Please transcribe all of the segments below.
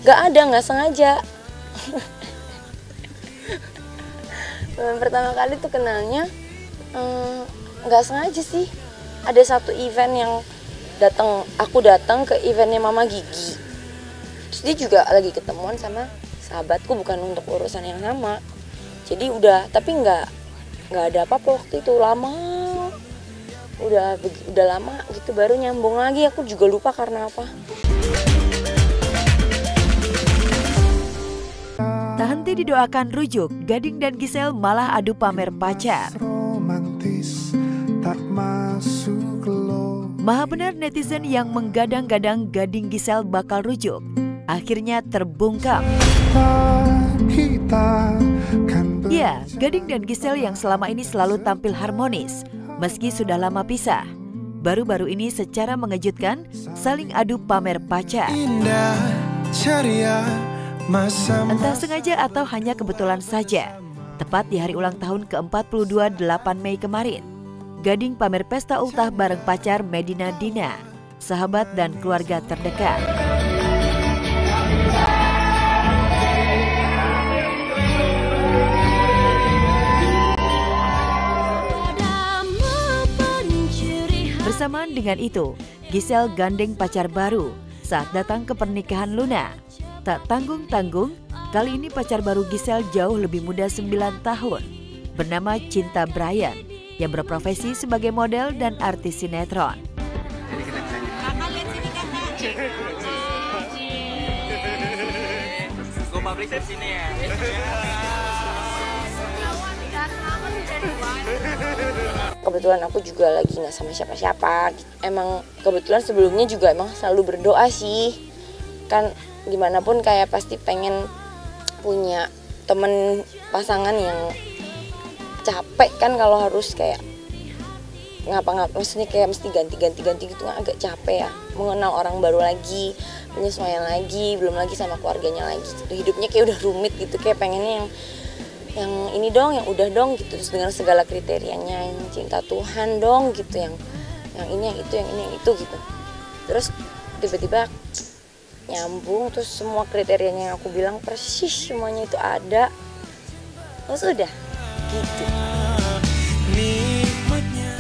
Gak ada, nggak sengaja. Pertama kali tuh kenalnya nggak sengaja sih. Ada satu event yang aku datang ke eventnya Mama Gigi. Terus dia juga lagi ketemuan sama sahabatku, bukan untuk urusan yang sama. Jadi tapi nggak ada apa-apa waktu itu, lama. Udah lama gitu baru nyambung lagi, aku juga lupa karena apa. Tak henti didoakan rujuk, Gading dan Giselle malah adu pamer pacar. Maha benar netizen yang menggadang-gadang Gading Giselle bakal rujuk, akhirnya terbungkam. Ya, Gading dan Giselle yang selama ini selalu tampil harmonis, meski sudah lama pisah. Baru-baru ini secara mengejutkan saling adu pamer pacar. Entah sengaja atau hanya kebetulan saja, tepat di hari ulang tahun ke-42 8 Mei kemarin, Gading pamer pesta ultah bareng pacar Medina Dina, sahabat dan keluarga terdekat. Bersamaan dengan itu, Giselle gandeng pacar baru saat datang ke pernikahan Luna. Tak tanggung-tanggung, kali ini pacar baru Giselle jauh lebih muda 9 tahun, bernama Cinta Brian, yang berprofesi sebagai model dan artis sinetron. Kebetulan aku juga lagi nggak sama siapa-siapa. Emang kebetulan sebelumnya juga emang selalu berdoa sih. Kan gimana pun kayak pasti pengen punya temen pasangan yang capek kan kalau harus kayak maksudnya kayak mesti ganti gitu, agak capek ya, mengenal orang baru lagi, penyesuaian lagi, belum lagi sama keluarganya lagi gitu. Hidupnya kayak udah rumit gitu, kayak pengennya yang ini dong, yang udah dong gitu, terus dengan segala kriterianya, yang cinta Tuhan dong gitu, yang ini, yang itu, yang ini, yang itu gitu. Terus tiba-tiba nyambung, terus semua kriterianya yang aku bilang persis semuanya itu ada. Terus udah gitu.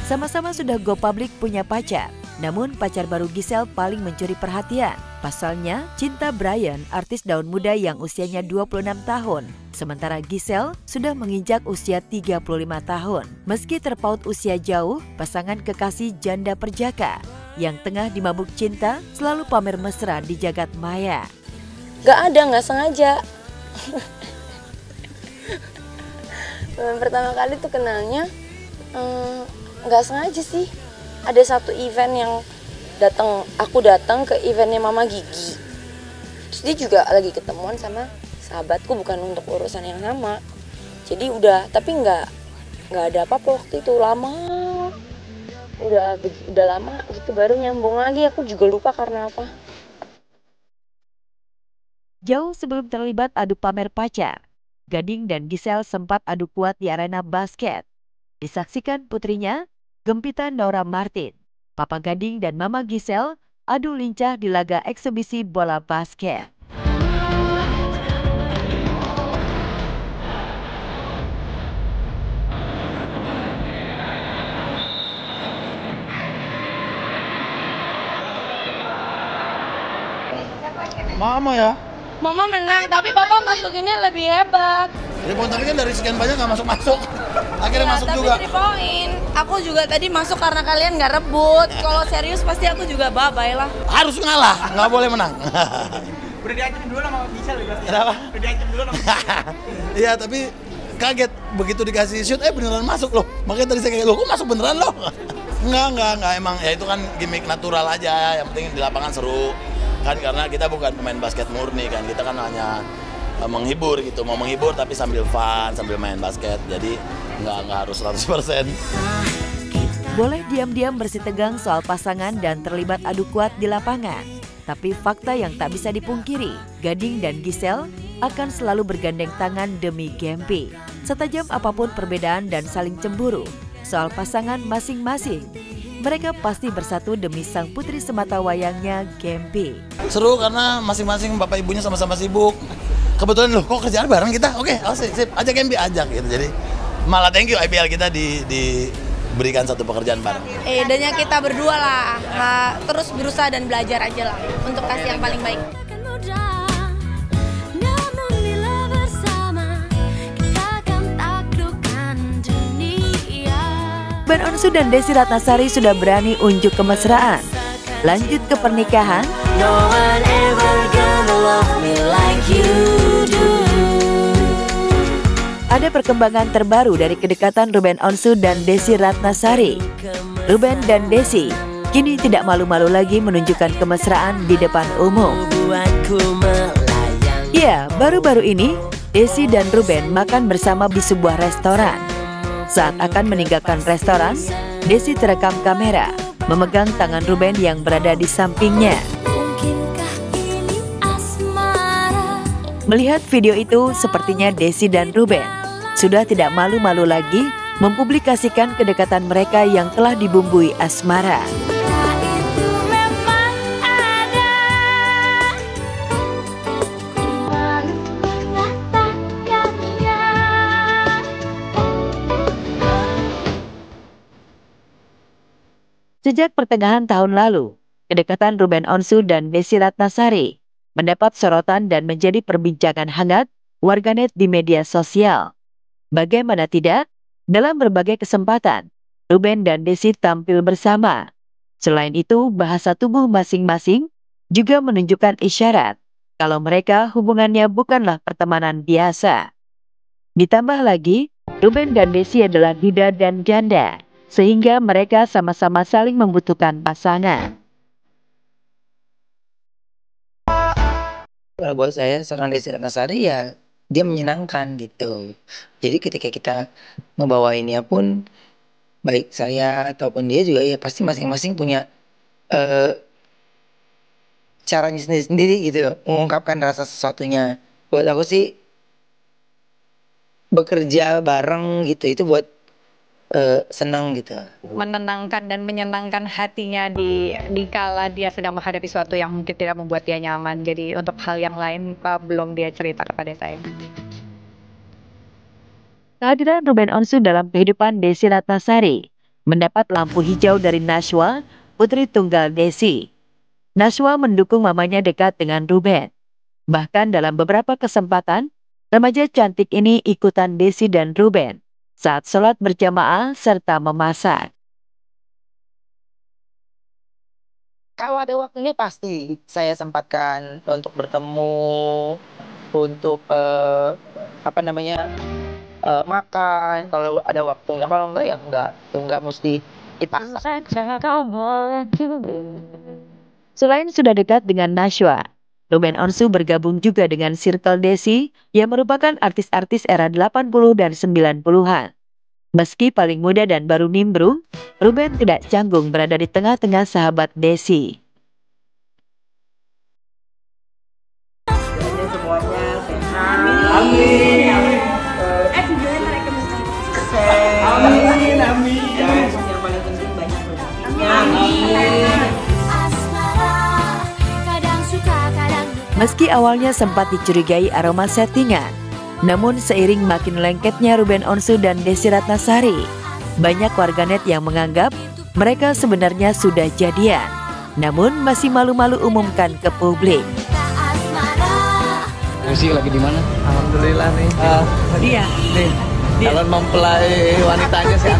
Sama-sama sudah go public punya pacar, namun pacar baru Giselle paling mencuri perhatian. Pasalnya, Cinta Brian, artis daun muda yang usianya 26 tahun. Sementara Giselle sudah menginjak usia 35 tahun. Meski terpaut usia jauh, pasangan kekasih janda perjaka yang tengah dimabuk cinta selalu pamer mesra di jagat maya. Gak ada, nggak sengaja. Pertama kali tuh kenalnya nggak sengaja sih. Ada satu event yang aku datang ke eventnya Mama Gigi. Terus dia juga lagi ketemuan sama sahabatku, bukan untuk urusan yang sama. Jadi tapi nggak ada apa-apa waktu itu, lama. Udah lama gitu baru nyambung lagi, aku juga lupa karena apa. Jauh sebelum terlibat adu pamer pacar, Gading dan Giselle sempat adu kuat di arena basket. Disaksikan putrinya, Gempita Nora Martin, Papa Gading dan Mama Giselle adu lincah di laga eksebisi bola basket. Mama ya? Mama menang, tapi Papa masukinnya lebih hebat. Ya poin tapi kan dari sekian banyak nggak masuk-masuk. Akhirnya masuk tapi juga. 3 poin. Aku juga tadi masuk karena kalian nggak rebut. Kalau serius pasti aku juga bye-bye lah. Harus ngalah, nggak boleh menang. Udah diancam dulu sama Giselle ya? Kenapa? Udah diancam dulu sama Giselle. Iya, tapi kaget begitu dikasih shoot, beneran masuk loh. Makanya tadi saya kayak, loh kok masuk beneran loh? Enggak, emang ya itu kan gimmick natural aja. Yang penting di lapangan seru. Kan karena kita bukan pemain basket murni kan, kita kan hanya menghibur gitu, mau menghibur tapi sambil fun, sambil main basket, jadi nggak harus 100%. Boleh diam-diam bersitegang soal pasangan dan terlibat adu kuat di lapangan, tapi fakta yang tak bisa dipungkiri, Gading dan Giselle akan selalu bergandeng tangan demi Gempi. Setajam apapun perbedaan dan saling cemburu soal pasangan masing-masing, mereka pasti bersatu demi sang putri semata wayangnya, Gempi. Seru karena masing-masing bapak ibunya sama-sama sibuk. Kebetulan loh, kok kerjaan bareng kita? Oke, sip, ajak Gempi, ajak gitu. Jadi malah thank you IBL kita diberikan satu pekerjaan bareng. Idenya kita berdua lah, terus berusaha dan belajar aja lah untuk kasih yang paling baik. Ruben Onsu dan Desi Ratnasari sudah berani unjuk kemesraan. Lanjut ke pernikahan. Ada perkembangan terbaru dari kedekatan Ruben Onsu dan Desi Ratnasari. Ruben dan Desi kini tidak malu-malu lagi menunjukkan kemesraan di depan umum. Ya, baru-baru ini Desi dan Ruben makan bersama di sebuah restoran. Saat akan meninggalkan restoran, Desi terekam kamera memegang tangan Ruben yang berada di sampingnya. Melihat video itu, sepertinya Desi dan Ruben sudah tidak malu-malu lagi mempublikasikan kedekatan mereka yang telah dibumbui asmara. Sejak pertengahan tahun lalu, kedekatan Ruben Onsu dan Desi Ratnasari mendapat sorotan dan menjadi perbincangan hangat warganet di media sosial. Bagaimana tidak, dalam berbagai kesempatan, Ruben dan Desi tampil bersama. Selain itu, bahasa tubuh masing-masing juga menunjukkan isyarat kalau mereka hubungannya bukanlah pertemanan biasa. Ditambah lagi, Ruben dan Desi adalah duda dan janda, sehingga mereka sama-sama saling membutuhkan pasangan. Kalau buat saya seorang Desi Ratnasari ya dia menyenangkan gitu. Jadi ketika kita ngebawainnya pun baik saya ataupun dia juga ya pasti masing-masing punya caranya sendiri-sendiri gitu mengungkapkan rasa sesuatunya. Buat aku sih bekerja bareng gitu itu buat senang gitu. Menenangkan dan menyenangkan hatinya di kala dia sedang menghadapi sesuatu yang mungkin tidak membuat dia nyaman. Jadi untuk hal yang lain belum dia cerita kepada saya. Kehadiran Ruben Onsu dalam kehidupan Desi Ratnasari mendapat lampu hijau dari Nashwa, putri tunggal Desi. Nashwa mendukung mamanya dekat dengan Ruben. Bahkan dalam beberapa kesempatan, remaja cantik ini ikutan Desi dan Ruben saat sholat berjamaah serta memasak. Kalau ada waktunya pasti saya sempatkan untuk bertemu, untuk makan. Kalau ada waktunya, kalau enggak ya enggak mesti dipaksa. Selain sudah dekat dengan Nashwa, Ruben Onsu bergabung juga dengan Circle Desi yang merupakan artis-artis era 80 dan 90-an. Meski paling muda dan baru nimbrung, Ruben tidak canggung berada di tengah-tengah sahabat Desi. Semuanya sehat. Amin. Amin. Amin. Yang paling penting banyak rezekinya. Amin. Meski awalnya sempat dicurigai aroma settingan, namun seiring makin lengketnya Ruben Onsu dan Desi Ratnasari, banyak warganet yang menganggap mereka sebenarnya sudah jadian, namun masih malu-malu umumkan ke publik. Desi lagi di mana? Alhamdulillah nih. Dia Calon mempelai wanitanya sih.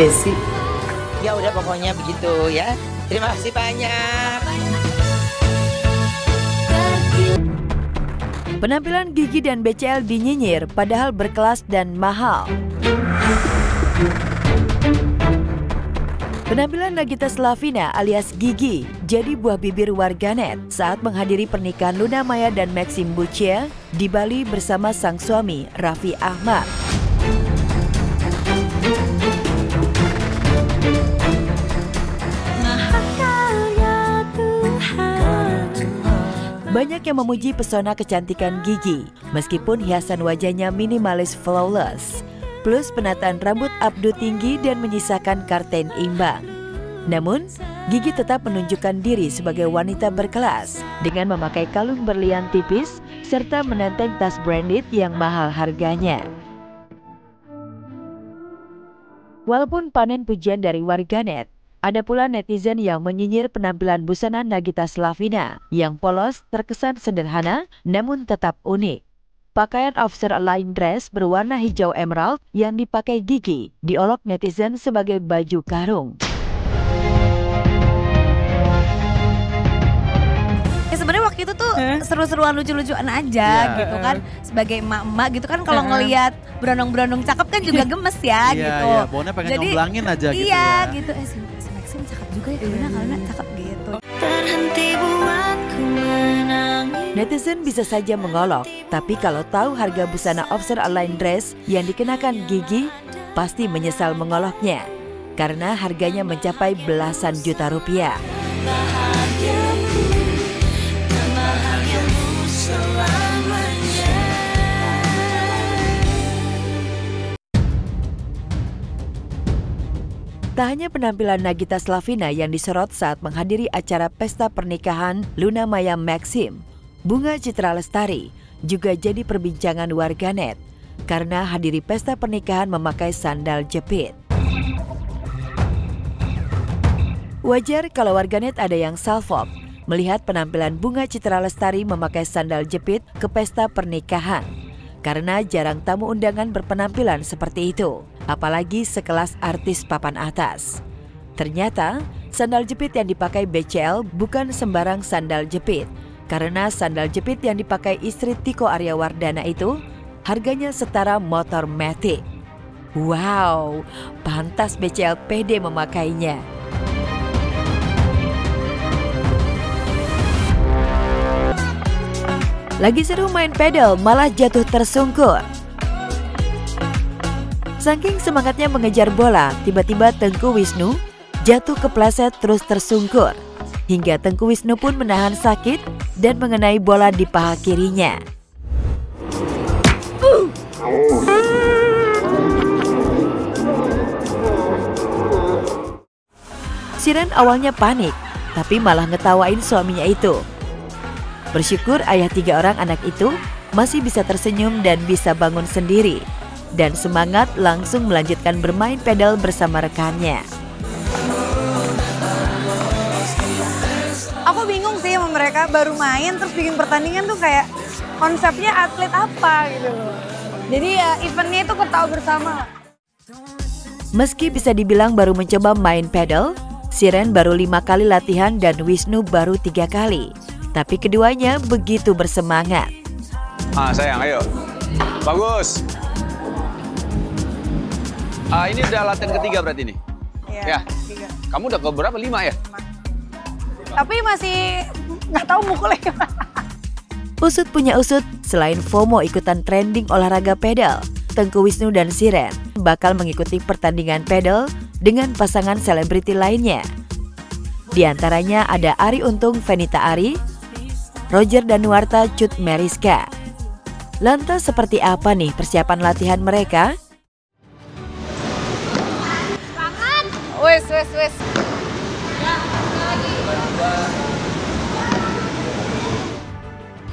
Desi. Ya udah pokoknya begitu ya. Terima kasih banyak. Penampilan Gigi dan BCL dinyinyir padahal berkelas dan mahal. Penampilan Nagita Slavina alias Gigi jadi buah bibir warganet saat menghadiri pernikahan Luna Maya dan Maxim Bucia di Bali bersama sang suami Raffi Ahmad. Banyak yang memuji pesona kecantikan Gigi, meskipun hiasan wajahnya minimalis flawless, plus penataan rambut abdu tinggi dan menyisakan karten imbang. Namun, Gigi tetap menunjukkan diri sebagai wanita berkelas dengan memakai kalung berlian tipis serta menenteng tas branded yang mahal harganya. Walaupun panen pujian dari warganet, ada pula netizen yang menyinyir penampilan busana Nagita Slavina yang polos, terkesan sederhana, namun tetap unik. Pakaian officer line dress berwarna hijau emerald yang dipakai Gigi diolok netizen sebagai baju karung. Ya sebenarnya waktu itu tuh seru-seruan lucu-lucuan aja gitu kan. Sebagai emak-emak gitu kan kalau ngelihat berondong-berondong cakep kan juga gemes ya gitu. Iya, Bona pengen nyomblangin aja gitu ya. Iya gitu. Si Maxim cakep juga ya karena cakep gitu. Netizen bisa saja mengolok, tapi kalau tahu harga busana officer line dress yang dikenakan Gigi, pasti menyesal mengoloknya. Karena harganya mencapai belasan juta rupiah. Tak hanya penampilan Nagita Slavina yang disorot saat menghadiri acara pesta pernikahan Luna Maya Maxim, Bunga Citra Lestari juga jadi perbincangan warganet karena hadiri pesta pernikahan memakai sandal jepit. Wajar kalau warganet ada yang salfok melihat penampilan Bunga Citra Lestari memakai sandal jepit ke pesta pernikahan. Karena jarang tamu undangan berpenampilan seperti itu, apalagi sekelas artis papan atas. Ternyata, sandal jepit yang dipakai BCL bukan sembarang sandal jepit, karena sandal jepit yang dipakai istri Tiko Aryawardana itu harganya setara motor Matic. Wow, pantas BCL pede memakainya. Lagi seru main pedal malah jatuh tersungkur. Saking semangatnya mengejar bola, tiba-tiba Tengku Wisnu jatuh kepleset terus tersungkur. Hingga Tengku Wisnu pun menahan sakit dan mengenai bola di paha kirinya. Siren awalnya panik, tapi malah ngetawain suaminya itu. Bersyukur ayah 3 orang anak itu masih bisa tersenyum dan bisa bangun sendiri. Dan semangat langsung melanjutkan bermain pedal bersama rekannya. Aku bingung sih sama mereka baru main terus bikin pertandingan tuh kayak konsepnya atlet apa gitu loh. Jadi ya eventnya itu ketawa bersama. Meski bisa dibilang baru mencoba main pedal, Siren baru 5 kali latihan dan Wisnu baru 3 kali. Tapi keduanya begitu bersemangat. Sayang, ayo. Bagus. Ini udah latihan ketiga berarti nih? Iya, ya. 3. Kamu udah ke berapa? 5 ya? Tapi masih nggak tahu mukulnya. Usut punya usut, selain FOMO ikutan trending olahraga pedal, Tengku Wisnu dan Siren bakal mengikuti pertandingan pedal dengan pasangan selebriti lainnya. Di antaranya ada Arie Untung Fenita Arie, Roger Danuarta Cut Meriska. Lantas seperti apa nih persiapan latihan mereka? Semangat! Wes.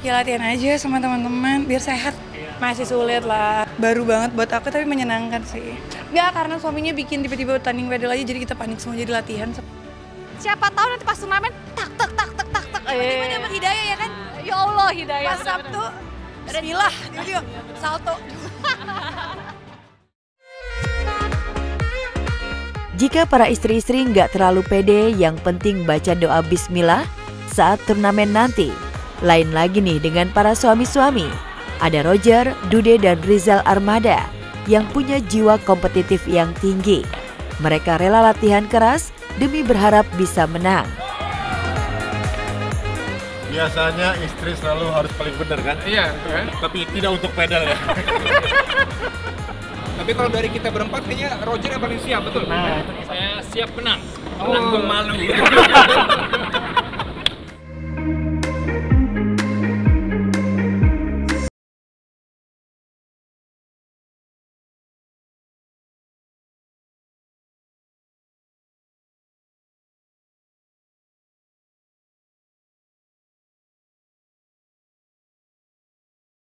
Ya latihan aja sama teman-teman biar sehat. Masih sulit lah, baru banget buat aku tapi menyenangkan sih. Ya karena suaminya bikin tiba-tiba tanding pedal aja jadi kita panik semua jadi latihan. Siapa tahu nanti pas turnamen tak. Tiba-tiba dapat hidayah ya kan? Ya Allah hidayah. Pas Sabtu, bismillah, tiba-tiba salto. Jika para istri-istri nggak terlalu pede, yang penting baca doa bismillah saat turnamen nanti. Lain lagi nih dengan para suami-suami. Ada Roger, Dude, dan Rizal Armada yang punya jiwa kompetitif yang tinggi. Mereka rela latihan keras demi berharap bisa menang. Biasanya istri selalu harus paling benar kan? Iya, Tapi tidak untuk pedal ya. Tapi kalau dari kita berempat kayaknya Roger yang paling siap, betul? Nah, saya siap menang. Menang malu.